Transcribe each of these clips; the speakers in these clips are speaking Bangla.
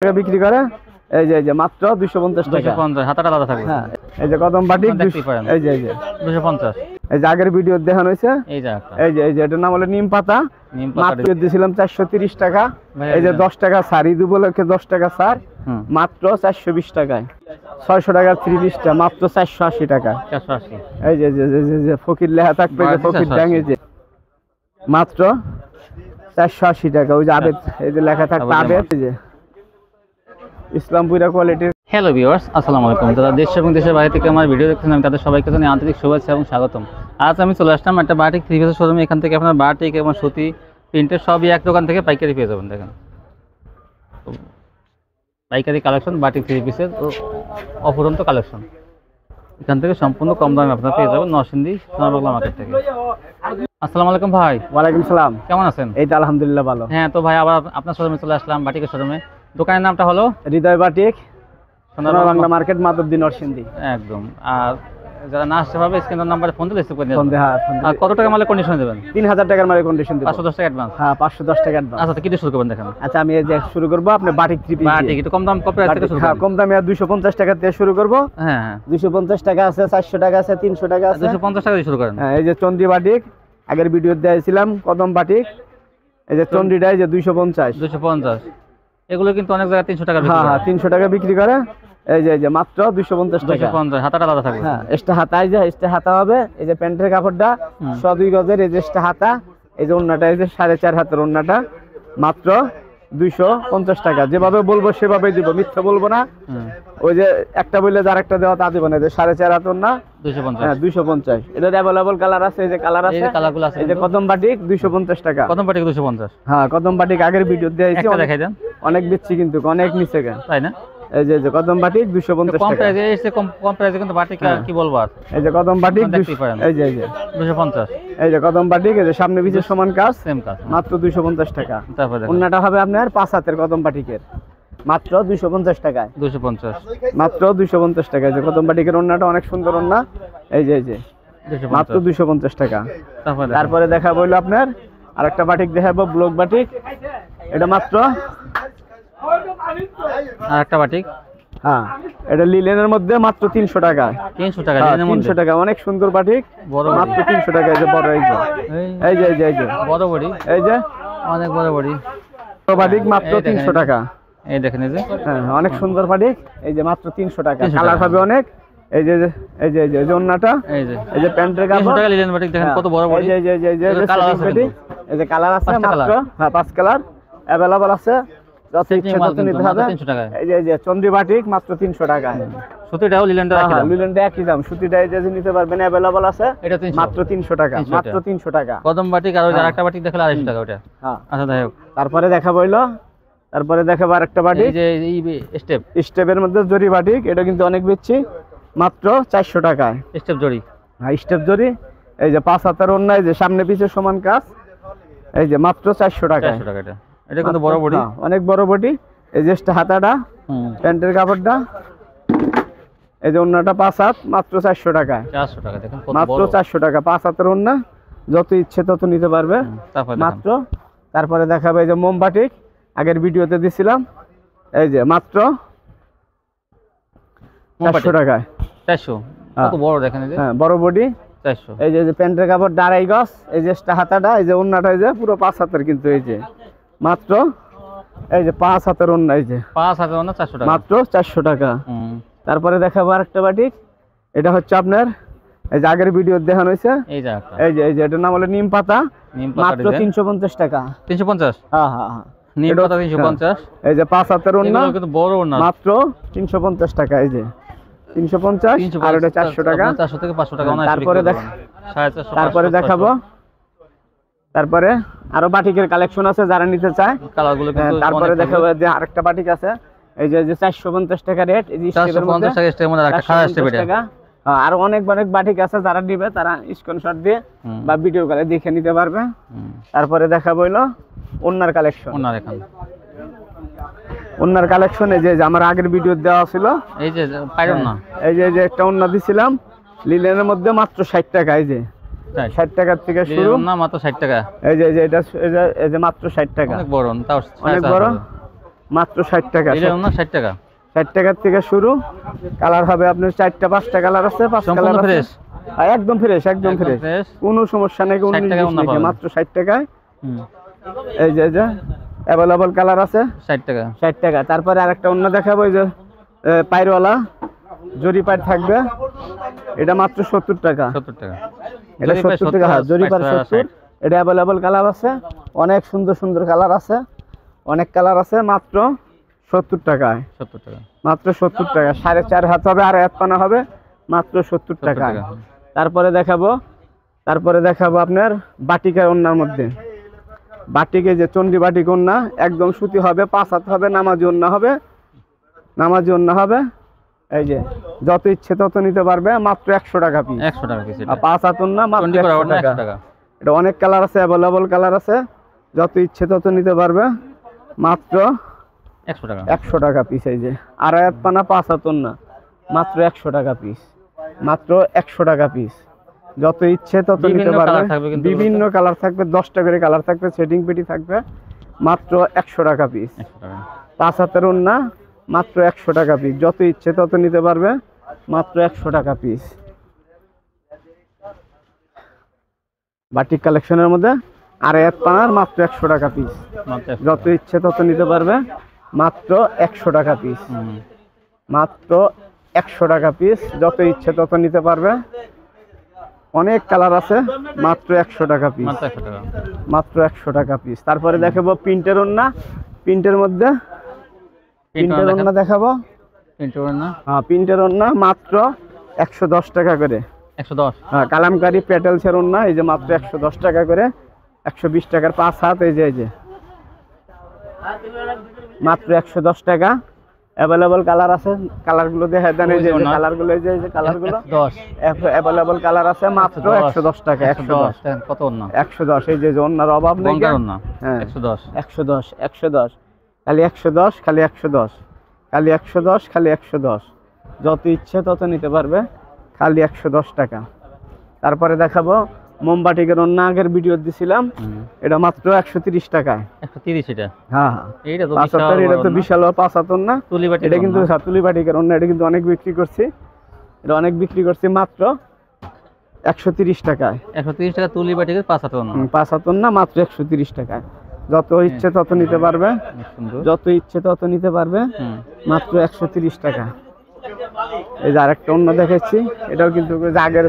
টাকা বিক্রি করে। এই যে মাত্র 250 টাকা। 250 হাতাটা আলাদা থাকবে। হ্যাঁ, এই যে কদম বাটিক এই যে 250। এই যে আগের ভিডিও দেখানো হয়েছে। এই যে একটা এই যে এটার নাম হলো নিম পাতা। মাত্র দিয়েছিলাম 430 টাকা। এই যে 10 টাকা ছাড়, ঈদ উপলক্ষে 10 টাকা ছাড় মাত্র 420 টাকায়। 600 টাকার 3 পিসটা মাত্র 480 টাকা। 480। এই যে ফকির লেখা থাকবে, যে ফকির ডাঙে যে মাত্র 480 টাকা। ওই যে আবেদ, এই যে লেখা থাকবে আবেদ, এই যে ইসলামপুরা কোয়ালিটির। হ্যালো ভিউয়ার্স, আসসালামু আলাইকুম। যারা দেশ এবং দেশের বাইরে থেকে আমার ভিডিও দেখতেছেন, আমি তাদের সবাইকে জানাই আন্তরিক শুভেচ্ছা এবং স্বাগতম। আজ আমি চলে আসলাম একটা বাটিক 3 পিসের শোরুমে। এখান থেকে আপনার বাটিক এবং সুতি প্রিন্টের সবই এক দোকান থেকে পাইকারি পেয়ে যাবেন। দেখেন পাইকারি কালেকশন, বাটিক 3 পিসের অফুরন্ত কালেকশন। এখান থেকে সম্পূর্ণ কম দামে আপনারা পেয়ে যাবেন নরসিংদী সোনারবাংলা মার্কেট থেকে। আসসালামু আলাইকুম ভাই। ওয়ালাইকুম সালাম। কেমন আছেন? এই তো আলহামদুলিল্লাহ ভালো। হ্যাঁ, তো ভাই আবার আপনার শোরুমে চলে আসলাম, বাটিকের শোরুমে। দোকানের নামটা হলো হৃদয় বাটিক, সোনারবাংলা মার্কেট, মাধবদী, নরসিংদী। একদম। আর যারা না আসতে পারবে স্ক্রিনের নাম্বারে ফোন দিলে রিসিভ করে নেবেন। আর কত টাকা মালের কন্ডিশন দেবেন? 3000 টাকার মালের কন্ডিশন দেব। 510 টাকা অ্যাডভান্স। হ্যাঁ, 510 টাকা অ্যাডভান্স। আচ্ছা, কি দিয়ে শুরু করবেন দেখেন? আচ্ছা, আমি এই যে শুরু করব আপনি বাটিক 3 পিস। বাটিক একটু কম দাম, কত প্রাইস থেকে শুরু করবেন? হ্যাঁ, কম দামে 250 টাকা দিয়ে শুরু করব। হ্যাঁ হ্যাঁ, 250 টাকা আছে, 400 টাকা আছে, 300 টাকা আছে। 250 টাকা দিয়ে শুরু করেন। হ্যাঁ, এই যে চন্ডি বাটিক আগের ভিডিও দিয়েছিলাম, কদম বাটিক। এই যে চন্ডিটা এই যে 250। 250 এগুলো কিন্তু অনেক জায়গায় 300 টাকা বিক্রি করে। হ্যাঁ, 300 টাকা বিক্রি করে। এই যে মাত্র 250 টাকা। 250 হাতাটা আলাদা থাকবে। হ্যাঁ, এক্সট্রা হাতা, এই যে এক্সট্রা হাতা হবে। এই যে প্যান্টের কাপড়টা 2 গজের, এই যে এক্সট্রা হাতা। এই যে ওন্নাটা, এই যে 4.5 হাতের ওন্নাটা মাত্র 250 টাকা। যেভাবে বলবো সেভাবেই দিব, মিথ্যা বলবো না। ওই যে একটা বললে যার একটা দেওয়া তা দিব না। যে 4.5 হাত ওন্না 250। হ্যাঁ, 250। এটার अवेलेबल কালার আছে, এই যে কালার আছে, এই যে কালারগুলো আছে। এই যে কদম বাটিক 250 টাকা। কদম বাটিক 250। হ্যাঁ, কদম বাটিক আগের ভিডিও দিয়েছি, একটা দেখাই দেন। অনেক বেচছি কিন্তু অনেক নিচে গা, তাই না? এই যে কদম বাটিক 250 কম টাকা। প্রাইসে এসে কম প্রাইসে কিন্তু বাটিক কি বলবো আর। এই যে কদম বাটিক এই যে 250। এই যে কদম বাটিক, এই যে সামনে পিছে সমান কাজ, সেম কাজ, মাত্র 250 টাকা। তারপরে দেখেন ওন্নাটা হবে আপনার 5 হাতের কদম বাটিকের, মাত্র 250 টাকায়। 250 মাত্র 250 টাকা। যে কদম বাটিকের ওন্নাটা অনেক সুন্দর ওন্না। এই যে 250 মাত্র 250 টাকা। তারপরে দেখাবো হলো আপনার আরেকটা বাটিক দেখাবো, ব্লক বাটিক। এটা মাত্র আরেকটা বাটিক। হ্যাঁ, এটা লিলেনের মধ্যে মাত্র 300 টাকা। 300 টাকা। 300 টাকা, অনেক সুন্দর বাটিক, মাত্র 300 টাকা। এই যে বড়, এই যে বড় বড়ি, এই যে অনেক বড় বড়ি বাটিক মাত্র 300 টাকা। এই দেখেন, এই যে হ্যাঁ, অনেক সুন্দর বাটিক। এই যে মাত্র 300 টাকা। কালার হবে অনেক। এই যে ওন্নাটা, এই যে প্যান্টের কাপড় 300 টাকা লিলেন বাটিক। দেখেন কত বড় বড়ি। এই যে কালার আছে, এই যে কালার আছে মাত্র। হ্যাঁ, 5 কালার अवेलेबल আছে। যত ইচ্ছা তত নিতে হবে। 300 টাকা। এই যে চন্ডি বাটিক মাত্র 300 টাকা। সুতিটাও লিলেনটা একই দাম। লিলেনটা একই দাম। সুতিটা এই যে নিতে পারবেন, अवेलेबल আছে। এটা 300, মাত্র 300 টাকা। মাত্র 300 টাকা। কদম বাটিক আর ওই আরেকটা বাটিক দেখালে 250 টাকা ওটা। হ্যাঁ, আচ্ছা যাই হোক। তারপরে দেখাবো আরেকটা বাটিক, এই যে এই স্টেপের মধ্যে জরি বাটিক। এটা কিন্তু অনেক বেচছি, মাত্র 400 টাকায়। স্টেপ জড়ি। হ্যাঁ, স্টেপ জরি। এই যে 5 হাতের ওন্না, এই যে সামনে পিছে সমান কাজ। এই যে মাত্র 400 টাকা। 400 টাকা। এটা কিন্তু বড় বডি, অনেক বড় বডি। এই যে হাতাটা, প্যান্টের কাপড়টা, এই যে ওন্নাটা 5 হাত, মাত্র 400 টাকা। 400 টাকা। দেখেন কত বড়, মাত্র 400 টাকা। 5 হাতের ওন্না, যত ইচ্ছে তত নিতে পারবে মাত্র। তারপরে দেখাবে এই যে মোমবাটিক, আগের ভিডিওতে দিছিলাম। এই যে মাত্র 400 টাকায়। 400 কত বড় দেখেন, এই যে হ্যাঁ, বড় বডি। 400। এই যে প্যান্টের কাপড় 2.5 গজ। এই যে হাতাটা, এই যে ওন্নাটা, এই যে পুরো 5 হাতের কিন্তু। এই যে মাত্র, এই যে 5 হাতের ওন্না, এই যে 5 হাতের ওন্না 400 টাকা। মাত্র 400 টাকা। তারপরে দেখাবো আরেকটা বাটিক। এটা হচ্ছে আপনার এই যে আগের ভিডিও দেখানো হয়েছে। এই যে একটা, এই যে এটার নাম হলো নিম পাতা, মাত্র 350 টাকা। 350। হ্যাঁ, নিম পাতা 350। এই যে 5 হাতের ওন্না, এগুলো কিন্তু বড় ওন্না, মাত্র 350 টাকা। এই যে 350 আর এটা 400 টাকা। 400 থেকে 500 টাকা। তারপরে দেখাবো তারপরে আরো বাটিকের কালেকশন আছে, যারা নিতে চায়। কালারগুলো কিন্তু তারপরে দেখাবো যে আরেকটা বাটিক আছে। এই যে 450 টাকা রেট। এই যে 450 টাকা স্টেপের মধ্যে একটা খাড়া স্টেপ এটা। আর অনেক বাটিক আছে, যারা নিবে তারা স্ক্রিনশট দিয়ে বা ভিডিও কলে দেখে নিতে পারবে। তারপরে দেখাবো হলো ওন্নার কালেকশন। ওন্নার কালেকশন এই যে আমার আগের ভিডিও দেওয়া ছিল। এই যে পাইরন না, এই যে একটা ওন্না দিছিলাম লিলেনের মধ্যে, মাত্র 60 টাকা। এই যে 60 টাকার থেকে শুরু, না মাত্র 60 টাকা। এই যে এটা এই যে মাত্র 60 টাকা। অনেক বড়, তাও অনেক বড়। মাত্র 60 টাকা। এটা ওন্না 60 টাকা। 60 টাকার থেকে শুরু। কালার হবে আপনার 4টা 5টা কালার আছে, 5 কালার আছে ফ্রেশ। একদম ফ্রেশ, একদম ফ্রেশ, কোনো সমস্যা নেই। মাত্র 60 টাকায়। এই যে অ্যাভেলেবল কালার আছে 60 টাকা। 60 টাকা। তারপরে আরেকটা অন্য দেখাবো, এই যে পাইরওয়ালা জরি পাইর থাকবে, এটা মাত্র 70 টাকা। 70 টাকা। এটা 70 টাকা, হ্যাঁ জরি পাইর 70। এটা অ্যাভেলেবল কালার আছে, অনেক সুন্দর সুন্দর কালার আছে, অনেক কালার আছে, মাত্র 70 টাকায়। 70 টাকা, মাত্র 70 টাকা। 4.5 হাত হবে আর 1 পানা হবে, মাত্র 70 টাকা। তারপরে দেখাবো আপনার বাটিকের ওন্নার মধ্যে। বাটিকে যে চন্ডী বাটিক ওন্না, একদম সুতি হবে, 5 হাত হবে, নামাজি ওন্না হবে, নামাজি ওন্না হবে। এই যে যত ইচ্ছে তত নিতে পারবে, মাত্র 100 টাকা পিস। 100 টাকা পিস। এটা 5 হাত ওন্না, মাত্র 100 টাকা। এটা অনেক কালার আছে, অ্যাভেলেবল কালার আছে, যত ইচ্ছে তত নিতে পারবে, মাত্র 100 টাকা। 100 টাকা পিস। এই যে আড়াই হাত পানা 5 হাত ওন্না, মাত্র 100 টাকা পিস, মাত্র 100 টাকা পিস। যত ইচ্ছে তত নিতে পারবে, বিভিন্ন কালার থাকবে, 10টা করে কালার থাকবে, সেটিং পেটি থাকবে, মাত্র 100 টাকা পিস। 5 হাতের ওন্না, মাত্র 100 টাকা পিস। যত ইচ্ছে তত নিতে পারবে, মাত্র 100 টাকা পিস। বাটিক কালেকশনের মধ্যে আড়াই হাত পানার, মাত্র 100 টাকা পিস। যত ইচ্ছে তত নিতে পারবে, মাত্র 100 টাকা পিস, মাত্র 100 টাকা পিস। যত ইচ্ছে তত নিতে পারবে, অনেক কালার আছে, মাত্র 100 টাকা পিস, মাত্র 100 টাকা পিস। তারপরে দেখাবো প্রিন্টের ওন্না। প্রিন্টের মধ্যে প্রিন্টের ওন্না দেখাবো। হ্যাঁ প্রিন্টের ওন্না মাত্র 110 টাকা করে। 110। হ্যাঁ কালামকারী প্যাটেলসের ওন্না, এই যে মাত্র 110 টাকা করে। 120 টাকার 5 হাত। এই যে মাত্র 110 টাকা। অ্যাভেলেবল কালার আছে, কালারগুলো দেখা দেন। এই যে কালারগুলো, এই যে কালারগুলো 10 অ্যাভেলেবল কালার আছে, মাত্র 110 টাকা। 110 কত ওন্না? 110। এই যে ওন্নার অভাব নেই। হ্যাঁ 110 110 110, খালি 110, খালি 110, খালি 110, খালি 110। যত ইচ্ছে তত নিতে পারবে, খালি 110 টাকা। তারপরে দেখাবো মোমবাটিকের ওন্না, আগের ভিডিও দিছিলাম, এটা মাত্র 130 টাকায়। 130? এটা হ্যাঁ এটা তো বিশাল 5 হাত ওন্না। এটা কিন্তু তুলি বাটিকের ওন্না, এটা কিন্তু অনেক বিক্রি করছি, এটা অনেক বিক্রি করছি, মাত্র 130 টাকায়। 130 টাকা তুলি বাটিকের 5 হাত ওন্না। 5 হাত ওন্না, মাত্র 130 টাকায়। যত ইচ্ছে তত নিতে পারবে, যত ইচ্ছে তত নিতে পারবে, মাত্র 130 টাকা। এই যে আরেকটা ওন্না দেখাচ্ছি, এটাও কিন্তু আগের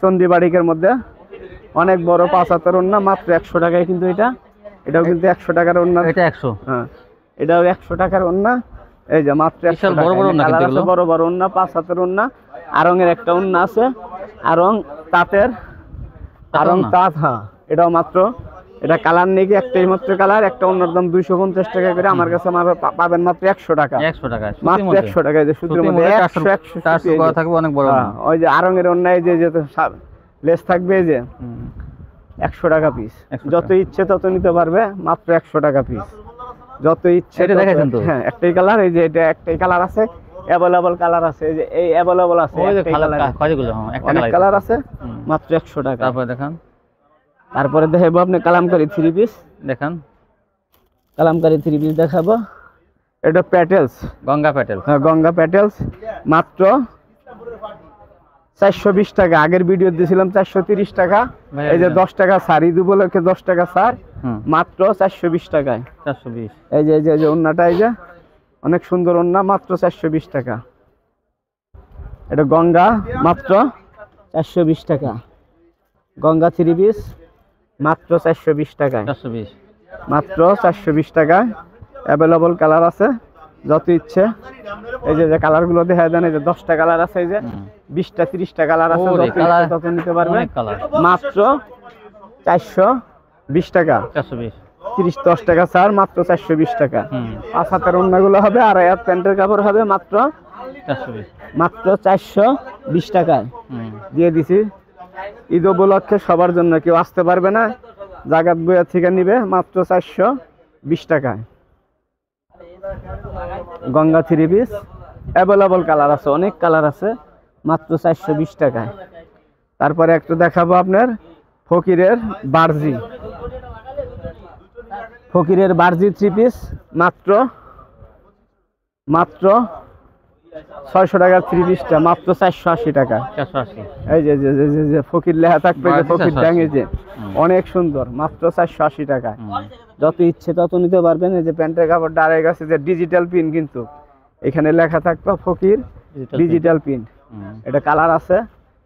চন্ডী বাটিকের মধ্যে অনেক বড় 5 হাতের ওন্না, মাত্র 100 টাকায়। কিন্তু এটাও কিন্তু 100 টাকার ওন্না। এটা 100? হ্যাঁ এটাও 100 টাকার ওন্না। এই যে মাত্র 100 টাকা। বড় বড় ওন্না, 5 হাতের ওন্না। আরঙের একটা ওন্না আছে, আরং তাঁতের, আরং তাঁত। হ্যাঁ এটাও মাত্র, এটা কালার নেই, একটাই মাত্র কালার। একটা ওন্নার দাম 250 টাকা করে। আমার কাছে পাবেন মাত্র 100 টাকা। 100 টাকা মাত্র, 100 টাকা। এই যে সুতির মধ্যে 100 করা থাকবে, অনেক বড়। ওই যে আরঙের ওন্না, এই যে লেস থাকবে, এই যে 100 টাকা পিস। যত ইচ্ছে তত নিতে পারবে, মাত্র 100 টাকা পিস। যত ইচ্ছে। এটা দেখাছেন তো? হ্যাঁ একটাই কালার। এই যে এটা একটাই কালার আছে, অ্যাভেলেবল কালার আছে। এই যে এই অ্যাভেলেবল আছে, অনেক কালার আছে, মাত্র 100 টাকা। তারপরে দেখান। তারপরে দেখাবো আপনি কালামকারী 3 পিস। দেখান কালামকারী 3 পিস দেখাবো। এটা প্যাটেলস, গঙ্গা প্যাটেলস। হ্যাঁ গঙ্গা প্যাটেলস, মাত্র 420 টাকা। আগের ভিডিও দিয়েছিলাম 430 টাকা। এই যে 10 টাকা ছাড়, ঈদ উপলক্ষে 10 টাকা ছাড়, মাত্র 420 টাকায়। 420। এই যে ওন্নাটা, এই যে অনেক সুন্দর ওন্না, মাত্র 420 টাকা। এটা গঙ্গা, মাত্র 420 টাকা। গঙ্গা 3 পিস, মাত্র 420 টাকায়। 420, মাত্র 420 টাকায়। অ্যাভেলেবল কালার আছে, যত ইচ্ছে। এই যে কালারগুলো দেখা দেন। এই যে 10টা কালার আছে, এই যে 20টা 30টা কালার আছে, তত নিতে পারবে, মাত্র 420 টাকা। 420, 30 10 টাকা স্যার, মাত্র 420 টাকা। 5 হাতের ওন্নাগুলো হবে, আড়াই হাত প্যান্টের কাপড় হবে, মাত্র 420, মাত্র 420 টাকায় দিয়ে দিছি। ঈদ উপলক্ষে সবার জন্য, কেউ আসতে পারবে না, জাগাত বইয়া থেকে নিবে, মাত্র 420 টাকায়। গঙ্গা 3 পিস, অ্যাভেলেবল কালার আছে, অনেক কালার আছে, মাত্র 420 টাকায়। তারপরে একটু দেখাবো আপনার ফকিরের বার্জি। ফকিরের বার্জি 3 পিস, মাত্র মাত্র 600 টাকার 3 পিসটা মাত্র 480 টাকা। 480। এই যে যে যে যে ফকির লেখা থাকবে, যে ফকির ড্যাং, এই যে অনেক সুন্দর, মাত্র 480 টাকা। যত ইচ্ছে তত নিতে পারবেন। এই যে প্যান্টের কাপড় ডাইরেক্ট আছে, যে ডিজিটাল পিন, কিন্তু এখানে লেখা থাকবে ফকির ডিজিটাল পিন। এটা কালার আছে,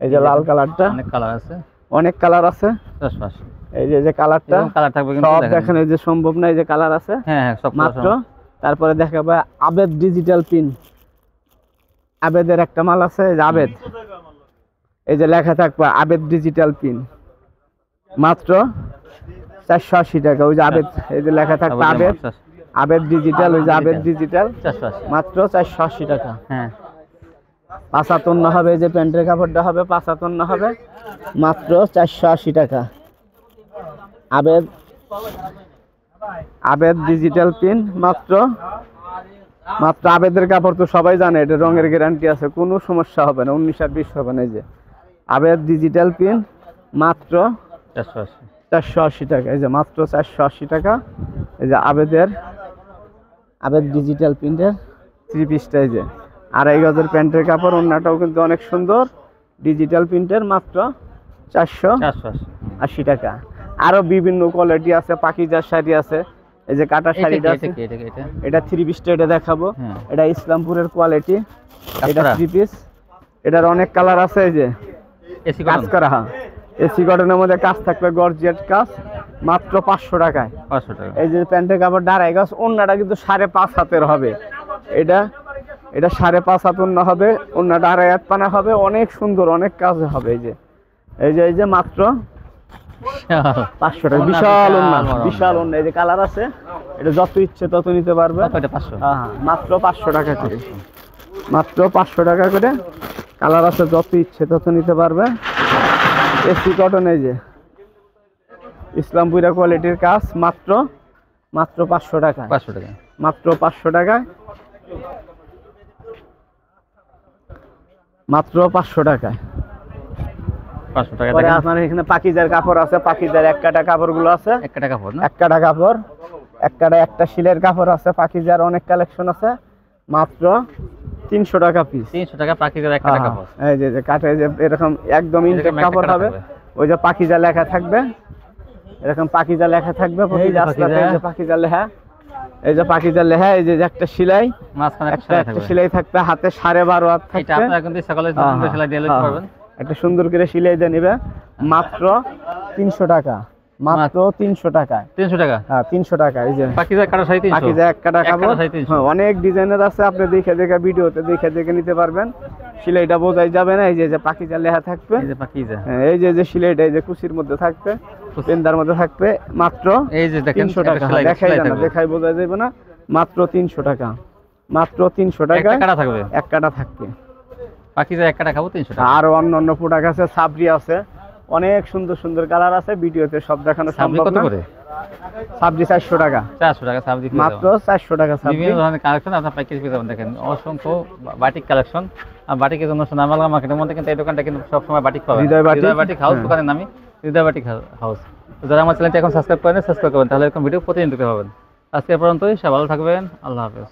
এই যে লাল কালারটা, অনেক কালার আছে, অনেক কালার আছে। 480। এই যে যে কালারটা, কালার থাকবে কিন্তু সব দেখেন, এই যে সম্ভব না, এই যে কালার আছে। হ্যাঁ হ্যাঁ, সব মাত্র। তারপরে দেখাবো আবেদ ডিজিটাল পিন, আবেদের একটা মাল আছে, এই যে আবেদ, এই যে লেখা থাকবে আবেদ ডিজিটাল পিন, মাত্র 480 টাকা। ওই যে আবেদ, এই যে লেখা থাকবে আবেদ, আবেদ ডিজিটাল, ওই যে আবেদ ডিজিটাল, 480 মাত্র 480 টাকা। হ্যাঁ, 55 হবে, এই যে প্যান্টের কাপড়টা হবে 55 হবে, মাত্র 480 টাকা। আবেদ, আবেদ ডিজিটাল পিন, মাত্র মাত্র। আবেদের কাপড় তো সবাই জানে, এটা রঙের গ্যারান্টি আছে, কোনো সমস্যা হবে না, 19 আর 20 হবে না। এই যে আবেদ ডিজিটাল পিন, মাত্র 480। 480 টাকা। এই যে মাত্র 480 টাকা। এই যে আবেদের, আবেদ ডিজিটাল প্রিন্টের 3 পিসটা, এই যে 2.5 গজের প্যান্টের কাপড়, ওন্নাটাও কিন্তু অনেক সুন্দর, ডিজিটাল প্রিন্টের, মাত্র 480 টাকা। আরো বিভিন্ন কোয়ালিটি আছে, পাকিজার শাড়ি আছে, এই যে কাটা শাড়িটা আছে, এটা 3 পিসটা, এটা দেখাবো। এটা ইসলামপুরের কোয়ালিটি, এটা 3 পিস, এটার অনেক কালার আছে। এই যে এসি কাজ করা, হ্যাঁ এসি কটনের মধ্যে কাজ থাকবে, গর্জিয়াস কাজ, মাত্র 500 টাকায়। 500 টাকা। এই যে প্যান্টের কাপড় 2.5 গজ, ওন্নাটা কিন্তু 5.5 হাতের হবে। এটা 5.5 হাত ওন্না হবে, ওন্নাটা 2.5 হাত পানা হবে, অনেক সুন্দর, অনেক কাজ হবে। এই যে মাত্র 500 টাকা। বিশাল ওন্না, বিশাল ওন্না। এই যে কালার আছে, এটা যত ইচ্ছে তত নিতে পারবে। হ্যাঁ, মাত্র 500 টাকা করে, মাত্র 500 টাকা করে। কালার আছে, যত ইচ্ছে তত নিতে পারবে। এসি কটন, এই যে ইসলামপুরা কোয়ালিটির কাজ, মাত্র 500 টাকা, 500 টাকা, মাত্র 500 টাকা, মাত্র 500 টাকা। 500 টাকা। পরে আপনার এখানে পাকিজার কাপড় আছে, পাকিজার এক কাটা কাপড়গুলো আছে, এক কাটা কাপড় না, এক কাটা কাপড়, এক কাটা একটা শিলের কাপড় আছে, পাকিজার অনেক কালেকশন আছে, মাত্র 300 টাকা পিস। 300 টাকা পাকিজার এক কাটা কাপড়। এই যে কাটে, যে এরকম একদম ইনটেক কাপড় হবে, ওই যে পাকিজা লেখা থাকবে, এরকম পাকিজা লেখা থাকবে, প্রতিটা আসলাতে এই যে পাকিজা লেখা, এই যে পাকিজা লেখা, এই যে একটা সেলাই, মাঝখানে একটা সেলাই থাকবে, হাতে 12.5 হাত থাকবে। এটা আপনারা কিন্তু সকালে সেলাই দিয়ে নিতে পারবেন, একটা সুন্দর করে সেলাই দিয়ে নেবে, মাত্র 300 টাকা, মাত্র 300 টাকা। 300 টাকা, হ্যাঁ 300 টাকা। এই যে পাকিজা কাটা 350, পাকিজা এক কাটা কাপড়, হ্যাঁ অনেক ডিজাইনের আছে, আপনি দেখে দেখে ভিডিওতে দেখে নিতে পারবেন, সেলাইটা বোঝাই যাবে না। এই যে পাকিজা লেখা থাকবে, এই যে পাকিজা, এই যে সেলাইটা, এই যে কুচির মধ্যে থাকবে, পেন্দার মধ্যে থাকবে, মাত্র এই যে দেখেন 300 টাকা। দেখাই যায় না, দেখাই বোঝা যাবে না, মাত্র 300 টাকা, মাত্র 300 টাকা। এক কাটা থাকবে, এক কাটা থাকবে, পাকিজা এক কাটা খাবো 300 টাকা। আর অন্য প্রোডাক্ট আছে, সাবরি আছে, অনেক সুন্দর সুন্দর কালার আছে, ভিডিওতে সব দেখানো সম্ভব না। সাবরি 400 টাকা, 400 টাকা সাবরি, মাত্র 400 টাকা সাবরি। বিভিন্ন ধরনের কালেকশন আপনার পাইকারি পেয়ে যাবেন। দেখেন অসংখ্য বাটিক কালেকশন, আর বাটিকের জন্য সোনামালা মার্কেটের মধ্যে কিন্তু এই দোকানটা কিন্তু সবসময় বাটিক পাবেন। হৃদয় বাটিক হাউস দোকানের নামই হৃদয় বাটিক হাউস। যারা আমার চ্যানেলটি এখন সাবস্ক্রাইব করেন, সাবস্ক্রাইব করবেন, তাহলে এরকম ভিডিও প্রতিদিন দেখতে পাবেন। আজকে পর্যন্তই, সবাই ভালো থাকবেন, আল্লাহ হাফেজ।